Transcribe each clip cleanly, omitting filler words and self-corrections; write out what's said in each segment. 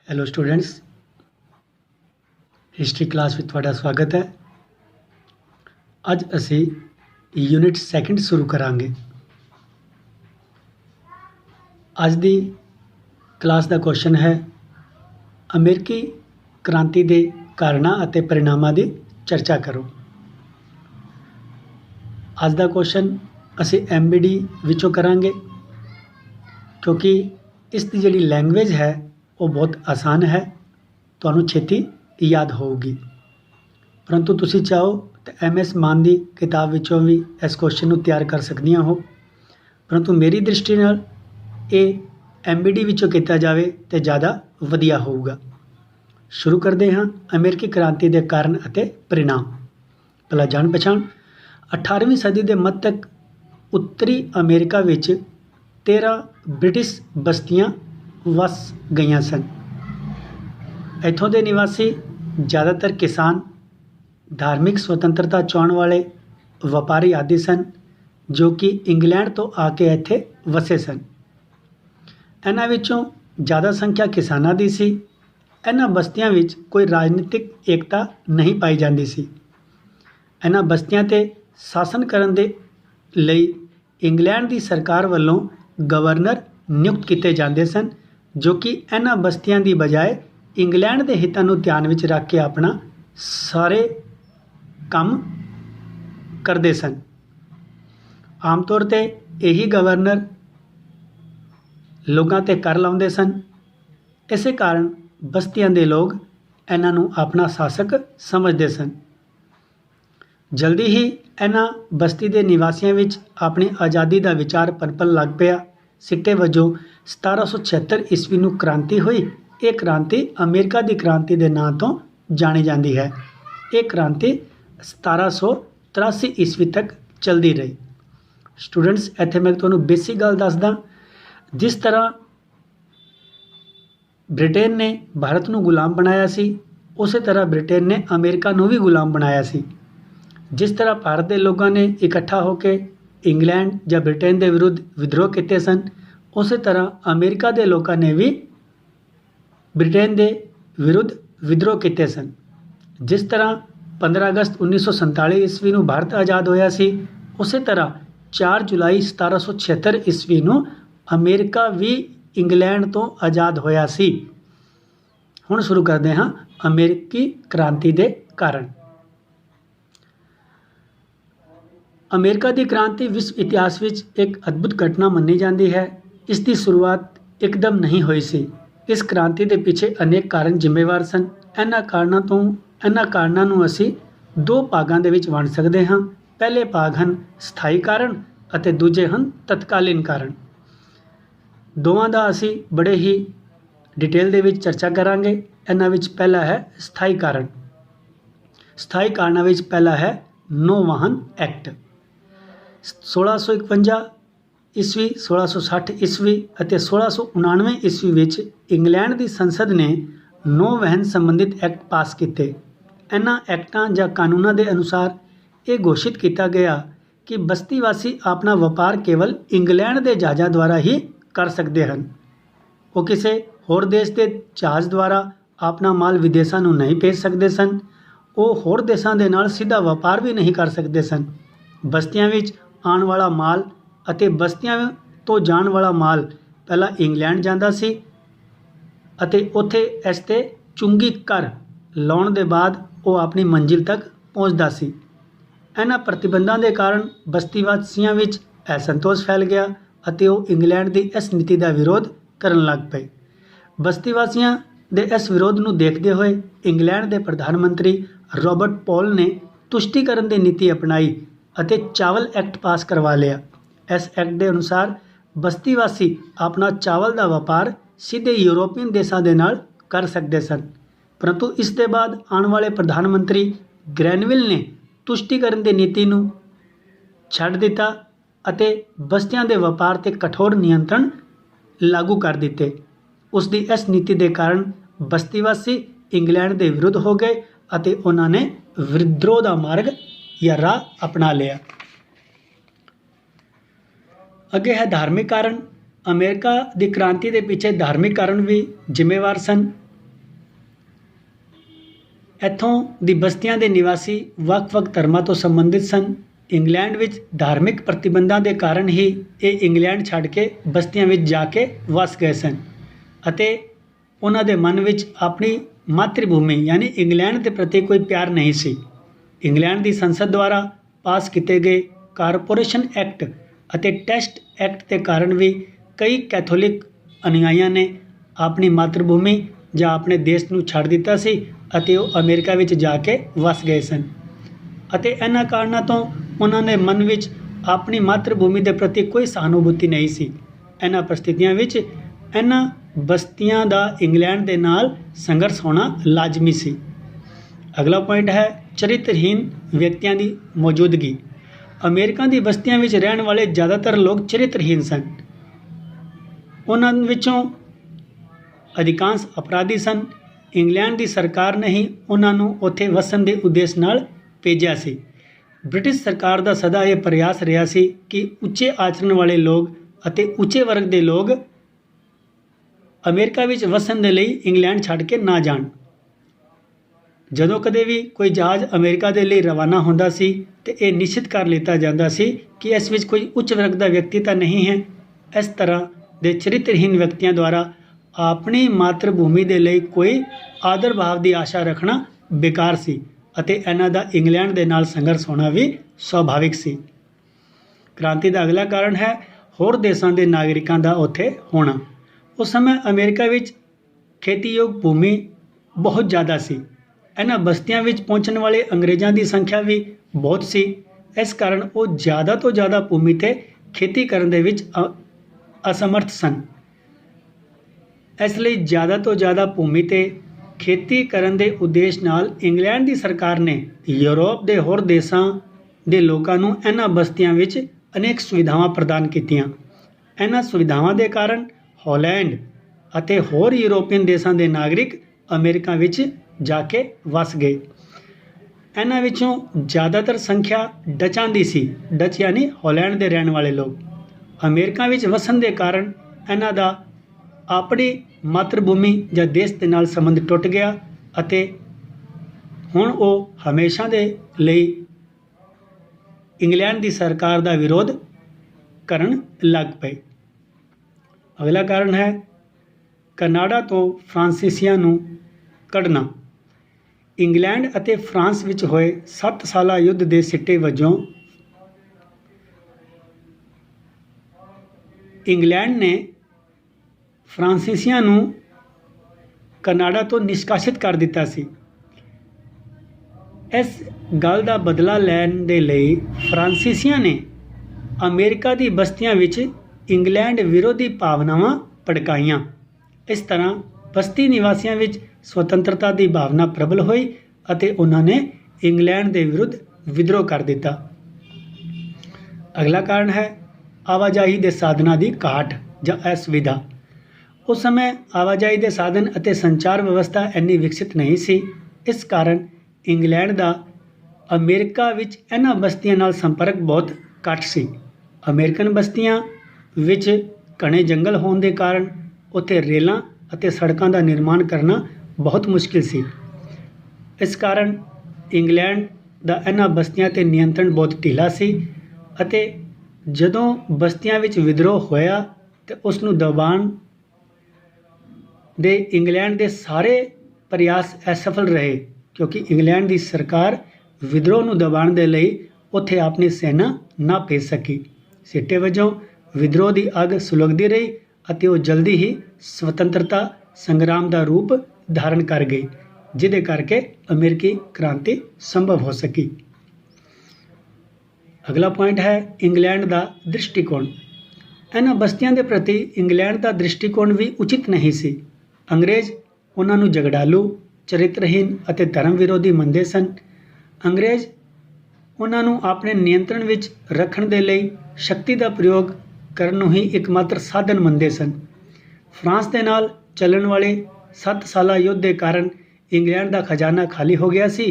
Hello students, history class which तुहाडा स्वागत है। अज असी यूनिट सैकेंड शुरू करांगे। अज दी क्लास का क्वेश्चन है अमेरिकी क्रांति के कारणों अते परिणामों की चर्चा करो। अज का क्वेश्चन असी MBD विचों करांगे क्योंकि इसकी जिहड़ी लैंग्वेज है वो बहुत आसान है, तुहानूं छेती याद होगी। परंतु तुसी चाहो तो MS मान की किताब विचों भी इस क्वेश्चन को तैयार कर सकदियां हो, परंतु मेरी दृष्टि नाल ये MBD विचों किया जाए तो ज़्यादा वधिया होगा। शुरू करते हाँ अमेरिकी क्रांति के कारण अते परिणाम। पहला जान पछाण। 18वीं सदी के मध्य तक उत्तरी अमेरिका विच 13 ब्रिटिश बस्तियां वस गईयां सन। इत्थों के निवासी ज़्यादातर किसान, धार्मिक स्वतंत्रता चाहण वाले, व्यापारी आदि सन जो कि इंग्लैंड तो आके इत्थे वसे सन। इन्हां विचों ज़्यादा संख्या किसानां दी सी। इन्हां बस्तियां विच कोई राजनीतिक एकता नहीं पाई जाती सी। इन्हां बस्तियां ते शासन करन दे लई इंग्लैंड की सरकार वालों गवर्नर नियुक्त किए जाते सन जो कि इन्हां बस्तियां की बजाय इंग्लैंड के हितों को ध्यान में रख के अपना सारे काम करते सन। आम तौर पर यही गवर्नर लोगों ते कर लाते सन। इस कारण बस्तियां के लोग इन्हां नूं अपना शासक समझते सन। जल्दी ही इन्हां बस्ती के निवासियों विच अपनी आज़ादी का विचार पनपन लग पिया। सिट्टे वजों 1776 ईस्वी नूं क्रांति हुई। ये क्रांति अमेरिका की क्रांति के नाम तो जानी जाती है। ये क्रांति 1783 ईस्वी तक चलती रही। स्टूडेंट्स, इत्थे मैं तुहानूं बेसिक गल दसदा। जिस तरह ब्रिटेन ने भारत नूं गुलाम बनाया सी, उस तरह ब्रिटेन ने अमेरिका नूं भी गुलाम बनाया सी। जिस तरह भारत के लोगों ने इकट्ठा होकर इंग्लैंड या ब्रिटेन के विरुद्ध विद्रोह किए सन, उस तरह अमेरिका के लोगों ने भी ब्रिटेन के विरुद्ध विद्रोह किए सन। जिस तरह 15 अगस्त 1947 ईस्वी नूं भारत आज़ाद होया सी, उस तरह 4 जुलाई 1776 ईस्वी नूं अमेरिका भी इंग्लैंड तो आज़ाद होया सी। हुण शुरू करते हाँ अमेरिकी क्रांति के कारण। अमेरिका की क्रांति विश्व इतिहास विच एक अद्भुत घटना मनी जाती है। इसकी शुरुआत एकदम नहीं हुई सी। इस क्रांति के पीछे अनेक कारण जिम्मेवार सन। इन्हां कारणों नूं असीं 2 भागां दे विच वंड सकते हाँ। पहले भाग हन स्थाई कारण अते दूजे हन तत्कालीन कारण। दोवां दा असीं बड़े ही डिटेल दे विच चर्चा करांगे। इन्हां विच पहला है स्थाई कारण। स्थाई कारणों विच पहला है नो वाहन एक्ट। 1651 ईस्वी, 1660 ईस्वी और 1699 ईस्वी विच इंग्लैंड की संसद ने नो वहन संबंधित एक्ट पास किए। इन्हां एक्टां या कानूनों के अनुसार ये घोषित किया गया कि बस्तीवासी अपना व्यापार केवल इंग्लैंड के जहाज़ों द्वारा ही कर सकते हैं। वो किसी होर देश के जहाज़ द्वारा अपना माल विदेशों में नहीं भेज सकते सन। वो होर देशों के नाल सीधा व्यापार भी नहीं कर सकते सन। बस्तियां विच आने वाला माल अते बस्तियां तो जाने वाला माल पहला इंग्लैंड जाता सी अते उत्थे इस ते चुंगी कर लाउण दे बाद वो अपनी मंजिल तक पहुँचता सी। इन्हां प्रतिबंधों के कारण बस्तीवासियों विच असंतोष फैल गया अते वो इंग्लैंड की इस नीति का विरोध करन लग पे। बस्तीवासियों के इस विरोध को देखते हुए इंग्लैंड के प्रधानमंत्री रॉबर्ट पॉल ने तुष्टिकरण की नीति अपनाई अते चावल एक्ट पास करवा लिया। इस एक्ट के अनुसार बस्तीवासी अपना चावल का व्यापार सीधे यूरोपीयन देशों के नाल कर सकते सन। परंतु इसके बाद आने वाले प्रधानमंत्री ग्रैनविल ने तुष्टिकरण की नीति नूं छड्ड दिता अते बस्तियां के व्यापार ते कठोर नियंत्रण लागू कर दिते। उसकी इस नीति के कारण बस्तीवासी इंग्लैंड के विरुद्ध हो गए अते उन्होंने विद्रोह का मार्ग या राह अपना लिया। अगे है धार्मिक कारण। अमेरिका की क्रांति के पीछे धार्मिक कारण भी जिम्मेवार सन। ਇੱਥੋਂ ਦੀ ਬਸਤੀਆਂ ਦੇ ਨਿਵਾਸੀ ਵੱਖ-ਵੱਖ ਧਰਮਾਂ ਤੋਂ ਸੰਬੰਧਿਤ ਸਨ। ਇੰਗਲੈਂਡ ਵਿੱਚ ਧਾਰਮਿਕ ਪ੍ਰਤਿਬੰਧਾਂ ਦੇ ਕਾਰਨ ਹੀ ਇਹ ਇੰਗਲੈਂਡ ਛੱਡ ਕੇ ਬਸਤੀਆਂ ਵਿੱਚ ਜਾ ਕੇ ਵਸ ਗਏ ਸਨ ਅਤੇ ਉਹਨਾਂ ਦੇ ਮਨ ਵਿੱਚ ਆਪਣੀ ਮਾਤਰੀ ਭੂਮੀ ਯਾਨੀ ਇੰਗਲੈਂਡ ਦੇ ਪ੍ਰਤੀ ਕੋਈ ਪਿਆਰ ਨਹੀਂ ਸੀ। ਇੰਗਲੈਂਡ ਦੀ ਸੰਸਦ ਦੁਆਰਾ ਪਾਸ ਕੀਤੇ ਗਏ ਕਾਰਪੋਰੇਸ਼ਨ ਐਕਟ ਅਤੇ ਟੈਸਟ ਐਕਟ ਦੇ ਕਾਰਨ ਵੀ ਕਈ ਕੈਥੋਲਿਕ ਅਨੁਯਾਈਆਂ ਨੇ ਆਪਣੀ ਮਾਤਰ ਭੂਮੀ ਜਾਂ ਆਪਣੇ ਦੇਸ਼ ਨੂੰ ਛੱਡ ਦਿੱਤਾ ਸੀ ਅਤੇ ਉਹ ਅਮਰੀਕਾ ਵਿੱਚ ਜਾ ਕੇ ਵਸ ਗਏ ਸਨ ਅਤੇ ਇਹਨਾਂ ਕਾਰਨਾਂ ਤੋਂ ਉਹਨਾਂ ਦੇ ਮਨ ਵਿੱਚ ਆਪਣੀ ਮਾਤਰ ਭੂਮੀ ਦੇ ਪ੍ਰਤੀ ਕੋਈ ਸਹਾਨੁਭੂਤੀ ਨਹੀਂ ਸੀ। ਇਹਨਾਂ ਪਰਿਸਥਿਤੀਆਂ ਵਿੱਚ ਇਹਨਾਂ ਬਸਤੀਆਂ ਦਾ ਇੰਗਲੈਂਡ ਦੇ ਨਾਲ ਸੰਘਰਸ਼ ਹੋਣਾ ਲਾਜ਼ਮੀ ਸੀ। ਅਗਲਾ ਪੁਆਇੰਟ ਹੈ ਚਰਿੱਤਰਹੀਨ ਵਿਅਕਤੀਆਂ ਦੀ ਮੌਜੂਦਗੀ। ਅਮਰੀਕਾ ਦੀ ਬਸਤੀਆਂ ਵਿੱਚ ਰਹਿਣ ਵਾਲੇ ਜ਼ਿਆਦਾਤਰ ਲੋਕ ਚਰਿੱਤਰਹੀਨ ਸਨ। ਉਹਨਾਂ ਵਿੱਚੋਂ ਅਧਿਕਾਂਸ਼ ਅਪਰਾਧੀ ਸਨ। ਇੰਗਲੈਂਡ ਦੀ ਸਰਕਾਰ ਨੇ ਹੀ ਉਹਨਾਂ ਨੂੰ ਉੱਥੇ ਵਸਣ ਦੇ ਉਦੇਸ਼ ਨਾਲ ਭੇਜਿਆ ਸੀ। ਬ੍ਰਿਟਿਸ਼ ਸਰਕਾਰ ਦਾ ਸਦਾ ਇਹ ਪ੍ਰਯਾਸ ਰਿਹਾ ਸੀ ਕਿ ਉੱਚੇ ਆਚਰਣ ਵਾਲੇ ਲੋਕ ਅਤੇ ਉੱਚੇ ਵਰਗ ਦੇ ਲੋਕ ਅਮਰੀਕਾ ਵਿੱਚ ਵਸਣ ਦੇ ਲਈ ਇੰਗਲੈਂਡ ਛੱਡ ਕੇ ਨਾ ਜਾਣ। ਜਦੋਂ ਕਦੇ ਵੀ ਕੋਈ ਜਹਾਜ਼ ਅਮਰੀਕਾ ਦੇ ਲਈ ਰਵਾਨਾ ਹੁੰਦਾ ਸੀ ਤੇ ਇਹ ਨਿਸ਼ਚਿਤ ਕਰ ਲਿੱਤਾ ਜਾਂਦਾ ਸੀ ਕਿ ਇਸ ਵਿੱਚ ਕੋਈ ਉੱਚ ਵਰਗ ਦਾ ਵਿਅਕਤੀ ਤਾਂ ਨਹੀਂ ਹੈ। ਇਸ ਤਰ੍ਹਾਂ ਦੇ ਚਰਿੱਤਰਹੀਨ ਵਿਅਕਤੀਆਂ ਦੁਆਰਾ ਆਪਣੀ ਮਾਤਰ ਭੂਮੀ ਦੇ ਲਈ ਕੋਈ ਆਦਰ ਭਾਵ ਦੀ ਆਸ਼ਾ ਰੱਖਣਾ ਬੇਕਾਰ ਸੀ ਅਤੇ ਇਹਨਾਂ ਦਾ ਇੰਗਲੈਂਡ ਦੇ ਨਾਲ ਸੰਘਰਸ਼ ਹੋਣਾ ਵੀ ਸੁਭਾਵਿਕ ਸੀ। ਕ੍ਰਾਂਤੀ ਦਾ ਅਗਲਾ ਕਾਰਨ ਹੈ ਹੋਰ ਦੇਸ਼ਾਂ ਦੇ ਨਾਗਰਿਕਾਂ ਦਾ ਉੱਥੇ ਹੋਣਾ। ਉਸ ਸਮੇਂ ਅਮਰੀਕਾ ਵਿੱਚ ਖੇਤੀਯੋਗ ਭੂਮੀ ਬਹੁਤ ਜ਼ਿਆਦਾ ਸੀ। ਇਹਨਾਂ ਬਸਤੀਆਂ ਵਿੱਚ ਪਹੁੰਚਣ ਵਾਲੇ ਅੰਗਰੇਜ਼ਾਂ ਦੀ ਸੰਖਿਆ ਵੀ ਬਹੁਤ ਸੀ। ਇਸ ਕਾਰਨ ਉਹ ਜ਼ਿਆਦਾ ਤੋਂ ਜ਼ਿਆਦਾ ਭੂਮੀ 'ਤੇ ਖੇਤੀ ਕਰਨ ਦੇ ਵਿੱਚ ਅਸਮਰਥ ਸਨ। ਇਸ ਲਈ ਜ਼ਿਆਦਾ ਤੋਂ ਜ਼ਿਆਦਾ ਭੂਮੀ 'ਤੇ ਖੇਤੀ ਕਰਨ ਦੇ ਉਦੇਸ਼ ਨਾਲ ਇੰਗਲੈਂਡ ਦੀ ਸਰਕਾਰ ਨੇ ਯੂਰਪ ਦੇ ਹੋਰ ਦੇਸ਼ਾਂ ਦੇ ਲੋਕਾਂ ਨੂੰ ਇਹਨਾਂ ਬਸਤੀਆਂ ਵਿੱਚ ਅਨੇਕ ਸੁਵਿਧਾਵਾਂ ਪ੍ਰਦਾਨ ਕੀਤੀਆਂ। ਇਹਨਾਂ ਸੁਵਿਧਾਵਾਂ ਦੇ ਕਾਰਨ ਹਾਲੈਂਡ ਅਤੇ ਹੋਰ ਯੂਰੋਪੀਅਨ ਦੇਸ਼ਾਂ ਦੇ ਨਾਗਰਿਕ ਅਮਰੀਕਾ ਵਿੱਚ ਜਾ ਕੇ ਵਸ ਗਏ। ਇਹਨਾਂ ਵਿੱਚੋਂ ਜ਼ਿਆਦਾਤਰ ਸੰਖਿਆ ਡਚਾਂ ਦੀ ਸੀ। ਡਚ ਯਾਨੀ ਹਾਲੈਂਡ ਦੇ ਰਹਿਣ ਵਾਲੇ ਲੋਕ ਅਮਰੀਕਾ ਵਿੱਚ ਵਸਣ ਦੇ ਕਾਰਨ ਇਹਨਾਂ ਦਾ ਆਪਣੀ ਮਾਤਰ ਭੂਮੀ ਜਾਂ ਦੇਸ਼ ਦੇ ਨਾਲ ਸੰਬੰਧ ਟੁੱਟ ਗਿਆ ਅਤੇ ਹੁਣ ਉਹ ਹਮੇਸ਼ਾ ਦੇ ਲਈ ਇੰਗਲੈਂਡ ਦੀ ਸਰਕਾਰ ਦਾ ਵਿਰੋਧ ਕਰਨ ਲੱਗ ਪਏ। ਅਗਲਾ ਕਾਰਨ ਹੈ ਕਨਾਡਾ ਤੋਂ ਫਰਾਂਸੀਸੀਆਂ ਨੂੰ ਕੱਢਣਾ। ਇੰਗਲੈਂਡ ਅਤੇ ਫਰਾਂਸ ਵਿੱਚ ਹੋਏ 7 ਸਾਲਾ ਯੁੱਧ ਦੇ ਸਿੱਟੇ ਵਜੋਂ ਇੰਗਲੈਂਡ ਨੇ ਫਰਾਂਸੀਸੀਆਂ ਨੂੰ ਕਨਾਡਾ ਤੋਂ ਨਿਸ਼ਕਾਸਿਤ ਕਰ ਦਿੱਤਾ ਸੀ। ਇਸ ਗੱਲ ਦਾ ਬਦਲਾ ਲੈਣ ਦੇ ਲਈ ਫਰਾਂਸੀਸੀਆਂ ਨੇ ਅਮਰੀਕਾ ਦੀ ਬਸਤੀਆਂ ਵਿੱਚ ਇੰਗਲੈਂਡ ਵਿਰੋਧੀ ਭਾਵਨਾਵਾਂ ਭੜਕਾਈਆਂ। ਇਸ ਤਰ੍ਹਾਂ ਬਸਤੀ ਨਿਵਾਸੀਆਂ ਵਿੱਚ ਸੁਤੰਤਰਤਾ ਦੀ ਭਾਵਨਾ ਪ੍ਰਬਲ ਹੋਈ ਅਤੇ ਉਹਨਾਂ ਨੇ ਇੰਗਲੈਂਡ ਦੇ ਵਿਰੁੱਧ ਵਿਦਰੋਹ ਕਰ ਦਿੱਤਾ। ਅਗਲਾ ਕਾਰਨ ਹੈ ਆਵਾਜਾਈ ਦੇ ਸਾਧਨਾਂ ਦੀ ਘਾਟ ਜਾਂ ਅਸੁਵਿਧਾ। ਉਸ ਸਮੇਂ ਆਵਾਜਾਈ ਦੇ ਸਾਧਨ ਅਤੇ ਸੰਚਾਰ ਵਿਵਸਥਾ ਇੰਨੀ ਵਿਕਸਿਤ ਨਹੀਂ ਸੀ। ਇਸ ਕਾਰਨ ਇੰਗਲੈਂਡ ਦਾ ਅਮਰੀਕਾ ਵਿੱਚ ਇਹਨਾਂ ਬਸਤੀਆਂ ਨਾਲ ਸੰਪਰਕ ਬਹੁਤ ਘੱਟ ਸੀ। ਅਮਰੀਕਨ ਬਸਤੀਆਂ ਵਿੱਚ ਘਣੇ ਜੰਗਲ ਹੋਣ ਦੇ ਕਾਰਨ ਉੱਥੇ ਰੇਲਾਂ ਅਤੇ ਸੜਕਾਂ ਦਾ ਨਿਰਮਾਣ ਕਰਨਾ ਬਹੁਤ ਮੁਸ਼ਕਿਲ ਸੀ। ਇਸ ਕਾਰਨ ਇੰਗਲੈਂਡ ਦਾ ਇਹਨਾਂ ਬਸਤੀਆਂ 'ਤੇ ਨਿਯੰਤਰਣ ਬਹੁਤ ਢਿੱਲਾ ਸੀ ਅਤੇ ਜਦੋਂ ਬਸਤੀਆਂ ਵਿੱਚ ਵਿਦਰੋਹ ਹੋਇਆ ਤੇ ਉਸ ਨੂੰ ਦਬਾਉਣ ਦੇ ਇੰਗਲੈਂਡ ਦੇ ਸਾਰੇ ਪ੍ਰਯਾਸ ਅਸਫਲ ਰਹੇ ਕਿਉਂਕਿ ਇੰਗਲੈਂਡ ਦੀ ਸਰਕਾਰ ਵਿਦਰੋਹ ਨੂੰ ਦਬਾਉਣ ਦੇ ਲਈ ਉੱਥੇ ਆਪਣੀ ਸੈਨਾ ਨਾ ਭੇਜ ਸਕੀ। ਸਿੱਟੇ ਵਜੋਂ ਵਿਦਰੋਹ ਦੀ ਅੱਗ ਸੁਲਗਦੀ ਰਹੀ ਅਤੇ ਉਹ ਜਲਦੀ ਹੀ ਸੁਤੰਤਰਤਾ ਸੰਗਰਾਮ ਦਾ ਰੂਪ ਧਾਰਨ ਕਰ ਗਈ, ਜਿਹਦੇ ਕਰਕੇ ਅਮਰੀਕੀ ਕ੍ਰਾਂਤੀ ਸੰਭਵ ਹੋ ਸਕੀ। ਅਗਲਾ ਪੁਆਇੰਟ ਹੈ ਇੰਗਲੈਂਡ ਦਾ ਦ੍ਰਿਸ਼ਟੀਕੋਣ। ਇਹਨਾਂ ਬਸਤੀਆਂ ਦੇ ਪ੍ਰਤੀ ਇੰਗਲੈਂਡ ਦਾ ਦ੍ਰਿਸ਼ਟੀਕੋਣ ਵੀ ਉਚਿਤ ਨਹੀਂ ਸੀ। ਅੰਗਰੇਜ਼ ਉਹਨਾਂ ਨੂੰ ਝਗੜਾਲੂ, ਚਰਿੱਤਰਹੀਨ ਅਤੇ ਧਰਮ ਵਿਰੋਧੀ ਮੰਨਦੇ ਸਨ। ਅੰਗਰੇਜ਼ ਉਹਨਾਂ ਨੂੰ ਆਪਣੇ ਨਿਯੰਤਰਣ ਵਿੱਚ ਰੱਖਣ ਦੇ ਲਈ ਸ਼ਕਤੀ ਦਾ ਪ੍ਰਯੋਗ ਕਰਨ ਨੂੰ ਹੀ ਇੱਕਮਾਤਰ ਸਾਧਨ ਮੰਨਦੇ ਸਨ। ਫਰਾਂਸ ਦੇ ਨਾਲ ਚੱਲਣ ਵਾਲੇ 7 ਸਾਲਾ ਯੁੱਧ ਦੇ ਕਾਰਨ ਇੰਗਲੈਂਡ ਦਾ ਖਜ਼ਾਨਾ ਖਾਲੀ ਹੋ ਗਿਆ ਸੀ।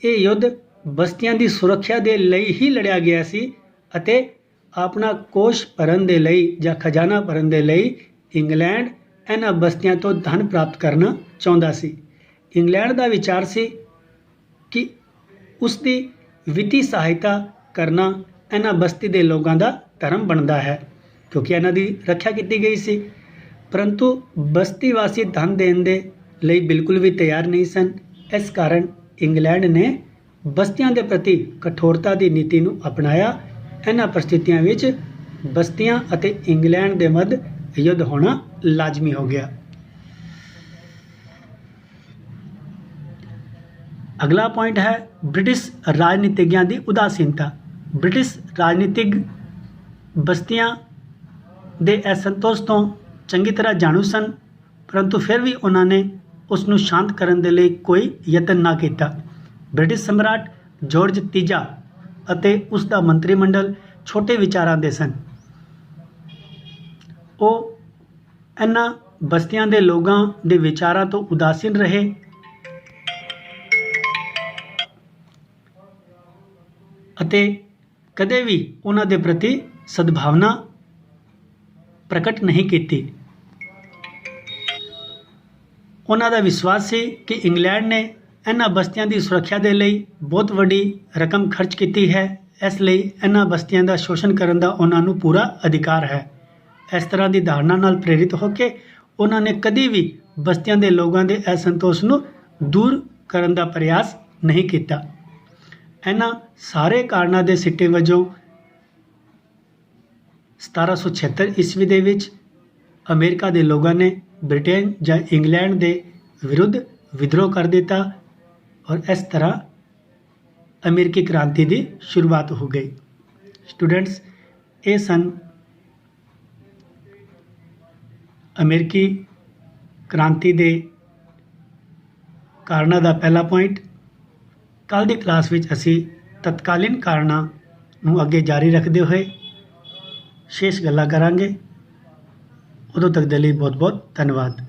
ਇਹ ਯੁੱਧ ਬਸਤੀਆਂ ਦੀ ਸੁਰੱਖਿਆ ਦੇ ਲਈ ਹੀ ਲੜਿਆ ਗਿਆ ਸੀ ਅਤੇ ਆਪਣਾ ਕੋਸ਼ ਭਰਨ ਦੇ ਲਈ ਜਾਂ ਖਜ਼ਾਨਾ ਭਰਨ ਦੇ ਲਈ ਇੰਗਲੈਂਡ ਇਹਨਾਂ ਬਸਤੀਆਂ ਤੋਂ ਧਨ ਪ੍ਰਾਪਤ ਕਰਨਾ ਚਾਹੁੰਦਾ ਸੀ। ਇੰਗਲੈਂਡ ਦਾ ਵਿਚਾਰ ਸੀ ਕਿ ਉਸ ਦੀ ਵਿੱਤੀ ਸਹਾਇਤਾ ਕਰਨਾ ਇਹਨਾਂ ਬਸਤੀ ਦੇ ਲੋਕਾਂ ਦਾ ਧਰਮ ਬਣਦਾ ਹੈ, ਕਿਉਂਕਿ ਇਹਨਾਂ ਦੀ ਰੱਖਿਆ ਕੀਤੀ ਗਈ ਸੀ। ਪਰੰਤੂ ਬਸਤੀ ਵਾਸੀ ਧਨ ਦੇਣ ਦੇ ਲਈ ਬਿਲਕੁਲ ਵੀ ਤਿਆਰ ਨਹੀਂ ਸਨ। ਇਸ ਕਾਰਨ ਇੰਗਲੈਂਡ ਨੇ ਬਸਤੀਆਂ ਦੇ ਪ੍ਰਤੀ ਕਠੋਰਤਾ ਦੀ ਨੀਤੀ ਨੂੰ ਅਪਣਾਇਆ। ਇਹਨਾਂ ਪਰਿਸਥਿਤੀਆਂ ਵਿੱਚ ਬਸਤੀਆਂ ਅਤੇ ਇੰਗਲੈਂਡ ਦੇ ਮੱਧ ਯੁੱਧ ਹੋਣਾ ਲਾਜ਼ਮੀ ਹੋ ਗਿਆ। ਅਗਲਾ ਪੁਆਇੰਟ ਹੈ ਬ੍ਰਿਟਿਸ਼ ਰਾਜਨੀਤਿਗਾਂ ਦੀ ਉਦਾਸੀਨਤਾ। ਬ੍ਰਿਟਿਸ਼ ਰਾਜਨੀਤਿਕ ਬਸਤੀਆਂ ਦੇ ਅਸੰਤੋਸ਼ ਤੋਂ ਚੰਗੀ ਤਰ੍ਹਾਂ ਜਾਣੂ ਸਨ, ਪਰੰਤੂ ਫਿਰ ਵੀ ਉਹਨਾਂ ਨੇ ਉਸ ਨੂੰ ਸ਼ਾਂਤ ਕਰਨ ਦੇ ਲਈ ਕੋਈ ਯਤਨ ਨਾ ਕੀਤਾ। ਬ੍ਰਿਟਿਸ਼ ਸਮਰਾਟ ਜਾਰਜ ਤੀਜਾ ਅਤੇ ਉਸ ਦਾ ਮੰਤਰੀ ਮੰਡਲ ਛੋਟੇ ਵਿਚਾਰਾਂ ਦੇ ਸਨ। ਉਹ ਇਹਨਾਂ ਬਸਤੀਆਂ ਦੇ ਲੋਕਾਂ ਦੇ ਵਿਚਾਰਾਂ ਤੋਂ ਉਦਾਸੀਨ ਰਹੇ ਅਤੇ ਕਦੇ ਵੀ ਉਹਨਾਂ ਦੇ ਪ੍ਰਤੀ ਸਦਭਾਵਨਾ ਪ੍ਰਗਟ ਨਹੀਂ ਕੀਤੀ। ਉਹਨਾਂ ਦਾ ਵਿਸ਼ਵਾਸ ਸੀ ਕਿ ਇੰਗਲੈਂਡ ਨੇ ਇਹਨਾਂ ਬਸਤੀਆਂ ਦੀ ਸੁਰੱਖਿਆ ਦੇ ਲਈ ਬਹੁਤ ਵੱਡੀ ਰਕਮ ਖਰਚ ਕੀਤੀ ਹੈ, ਇਸ ਲਈ ਇਹਨਾਂ ਬਸਤੀਆਂ ਦਾ ਸ਼ੋਸ਼ਣ ਕਰਨ ਦਾ ਉਹਨਾਂ ਨੂੰ ਪੂਰਾ ਅਧਿਕਾਰ ਹੈ। ਇਸ ਤਰ੍ਹਾਂ ਦੀ ਧਾਰਨਾ ਨਾਲ ਪ੍ਰੇਰਿਤ ਹੋ ਕੇ ਉਹਨਾਂ ਨੇ ਕਦੀ ਵੀ ਬਸਤੀਆਂ ਦੇ ਲੋਕਾਂ ਦੇ ਅਸੰਤੋਸ਼ ਨੂੰ ਦੂਰ ਕਰਨ ਦਾ ਪ੍ਰਯਾਸ ਨਹੀਂ ਕੀਤਾ। ਇਹਨਾਂ ਸਾਰੇ ਕਾਰਨਾਂ ਦੇ ਸਿੱਟੇ ਵਜੋਂ 1776 ਈਸਵੀ ਦੇ ਵਿੱਚ ਅਮਰੀਕਾ ਦੇ ਲੋਕਾਂ ਨੇ ਬ੍ਰਿਟੇਨ ਜਾਂ ਇੰਗਲੈਂਡ ਦੇ ਵਿਰੁੱਧ ਵਿਦਰੋਹ ਕਰ ਦਿੱਤਾ ਔਰ ਇਸ ਤਰ੍ਹਾਂ ਅਮਰੀਕੀ ਕ੍ਰਾਂਤੀ ਦੀ ਸ਼ੁਰੂਆਤ ਹੋ ਗਈ। ਸਟੂਡੈਂਟਸ, ਇਹ ਸਨ ਅਮਰੀਕੀ ਕ੍ਰਾਂਤੀ ਦੇ ਕਾਰਨਾਂ ਦਾ ਪਹਿਲਾ ਪੁਆਇੰਟ। ਕੱਲ੍ਹ ਦੀ ਕਲਾਸ ਵਿੱਚ ਅਸੀਂ ਤਤਕਾਲੀਨ ਕਾਰਨਾਂ ਨੂੰ ਅੱਗੇ ਜਾਰੀ ਰੱਖਦੇ ਹੋਏ ਸ਼ੇਸ਼ ਗੱਲਾਂ ਕਰਾਂਗੇ। ਉਦੋਂ ਤੱਕ ਦੇ ਲਈ ਬਹੁਤ ਬਹੁਤ ਧੰਨਵਾਦ।